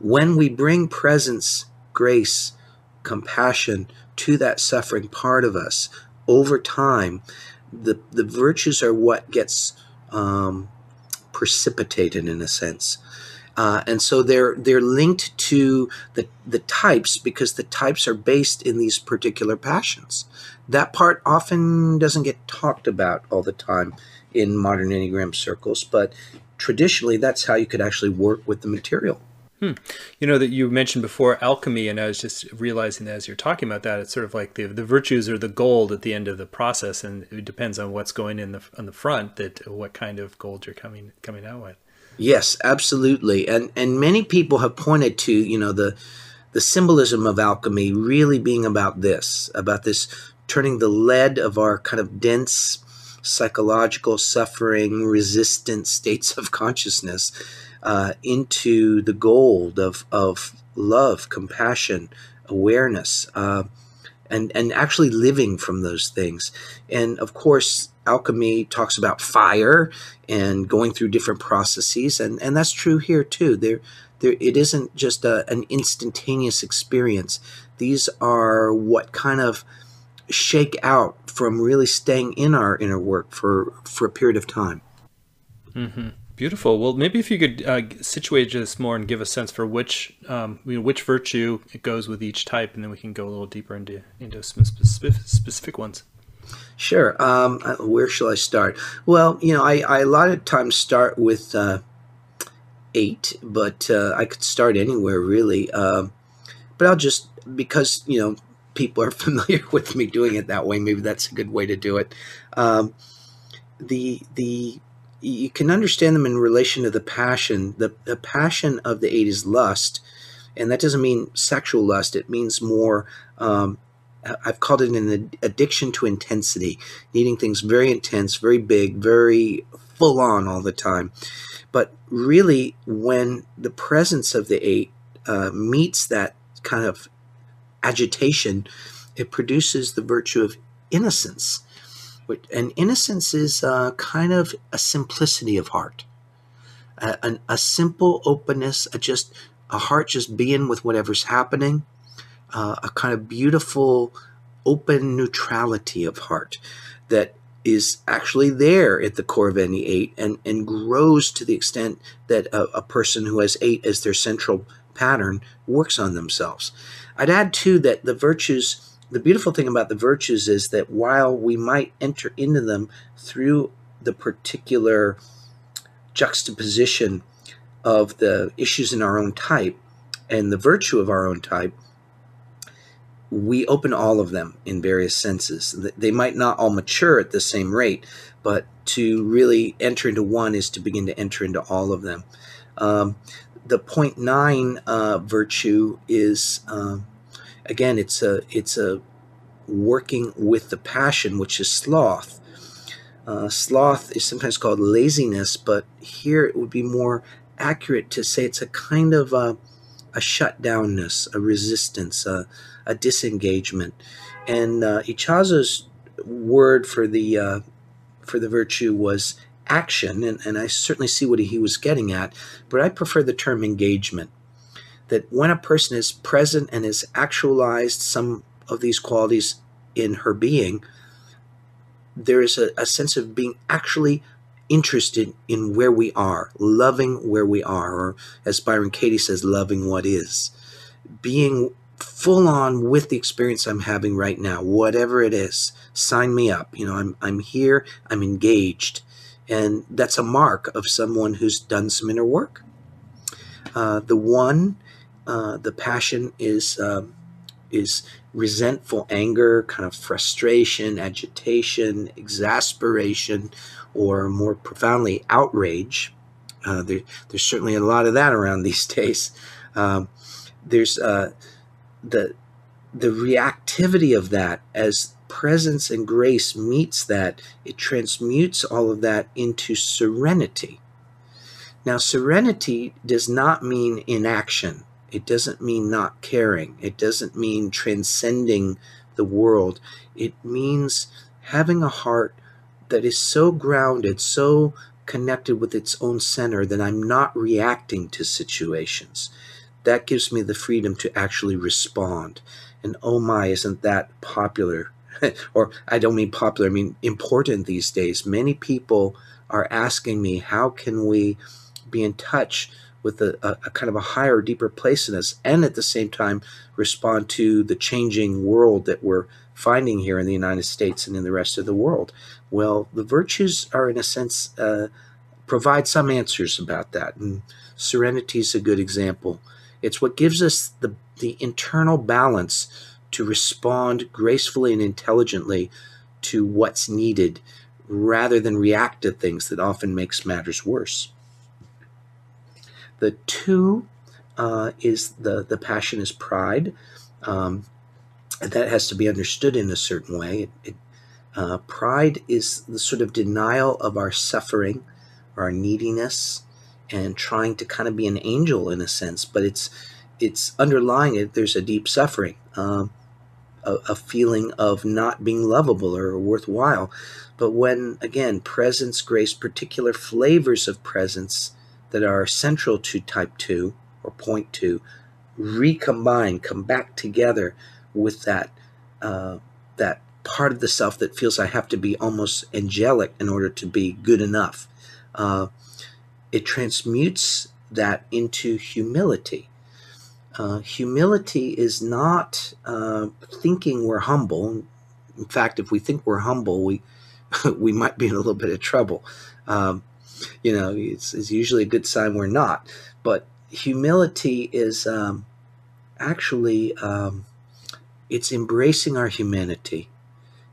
When we bring presence, grace, compassion to that suffering part of us over time, the virtues are what gets precipitated in a sense. And so they're linked to the types, because the types are based in these particular passions. That part often doesn't get talked about all the time in modern Enneagram circles, but traditionally that's how you could actually work with the material. You know that you mentioned before alchemy, and I was just realizing that as you're talking about that, it's sort of like the virtues are the gold at the end of the process, and it depends on what's going in on the front, that what kind of gold you're coming out with. Yes, absolutely. And many people have pointed to, the symbolism of alchemy really being about this turning the lead of our kind of dense psychological suffering, resistant states of consciousness into the gold of love, compassion, awareness, and actually living from those things. And of course, alchemy talks about fire and going through different processes, and that's true here too. It isn't just an instantaneous experience. These are what kind of shake out from really staying in our inner work for a period of time. Mm-hmm. Beautiful. Well, maybe if you could situate us more and give a sense for which virtue it goes with each type, and then we can go a little deeper into some specific ones. Sure. Where shall I start? Well, I a lot of times start with 8, but I could start anywhere really. But I'll just, because people are familiar with me doing it that way, maybe that's a good way to do it. You can understand them in relation to the passion. The passion of the 8 is lust, and that doesn't mean sexual lust. It means more, I've called it an addiction to intensity, needing things very intense, very big, very full on all the time. But really, when the presence of the 8 meets that kind of agitation, it produces the virtue of innocence. And innocence is kind of a simplicity of heart, a simple openness, a heart just being with whatever's happening, a kind of beautiful, open neutrality of heart that is actually there at the core of any 8 and grows to the extent that a person who has 8 as their central pattern works on themselves. I'd add, too, that the beautiful thing about the virtues is that while we might enter into them through the particular juxtaposition of the issues in our own type and the virtue of our own type, we open all of them in various senses. They might not all mature at the same rate, but to really enter into one is to begin to enter into all of them. The 0.9 virtue is, again, it's a working with the passion, which is sloth. Sloth is sometimes called laziness, but here it would be more accurate to say it's a kind of a shutdownness, a resistance, a disengagement. And Ichazo's word for the virtue was action, and I certainly see what he was getting at, but I prefer the term engagement. That when a person is present and has actualized some of these qualities in her being, there is a sense of being actually interested in where we are, loving where we are, or as Byron Katie says, loving what is. Being full on with the experience I'm having right now, whatever it is, sign me up. I'm here, I'm engaged. And that's a mark of someone who's done some inner work. The passion is resentful anger, kind of frustration, agitation, exasperation, or more profoundly, outrage. There's certainly a lot of that around these days. There's the reactivity of that. As presence and grace meets that, it transmutes all of that into serenity. Now, serenity does not mean inaction. It doesn't mean not caring. It doesn't mean transcending the world. It means having a heart that is so grounded, so connected with its own center that I'm not reacting to situations. that gives me the freedom to actually respond. And oh my, isn't that popular? Or I don't mean popular, I mean important these days. Many people are asking me, how can we be in touch with a kind of a higher, deeper place in us, and at the same time respond to the changing world that we're finding here in the United States and in the rest of the world? Well, the virtues are, in a sense, provide some answers about that. And serenity is a good example. It's what gives us the internal balance to respond gracefully and intelligently to what's needed, rather than react to things that often makes matters worse. The two is the passion is pride. That has to be understood in a certain way. Pride is the sort of denial of our suffering, our neediness, and trying to kind of be an angel in a sense, but it's underlying it. There's a deep suffering, a feeling of not being lovable or worthwhile. But when, again, presence, grace, particular flavors of presence that are central to type 2 or point 2 recombine, come back together with that part of the self that feels I have to be almost angelic in order to be good enough. It transmutes that into humility. Humility is not thinking we're humble. In fact, if we think we're humble, we might be in a little bit of trouble. It's usually a good sign we're not. But humility is actually it's embracing our humanity,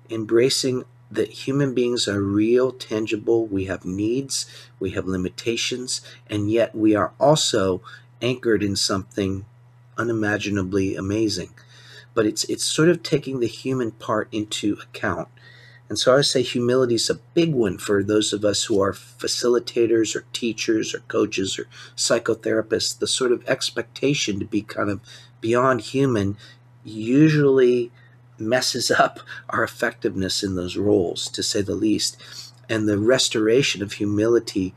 embracing that human beings are real, tangible. We have needs, we have limitations, and yet we are also anchored in something unimaginably amazing. But it's sort of taking the human part into account. And so I say humility is a big one for those of us who are facilitators or teachers or coaches or psychotherapists. The sort of expectation to be kind of beyond human usually messes up our effectiveness in those roles, to say the least. And the restoration of humility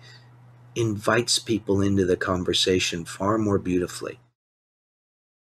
invites people into the conversation far more beautifully.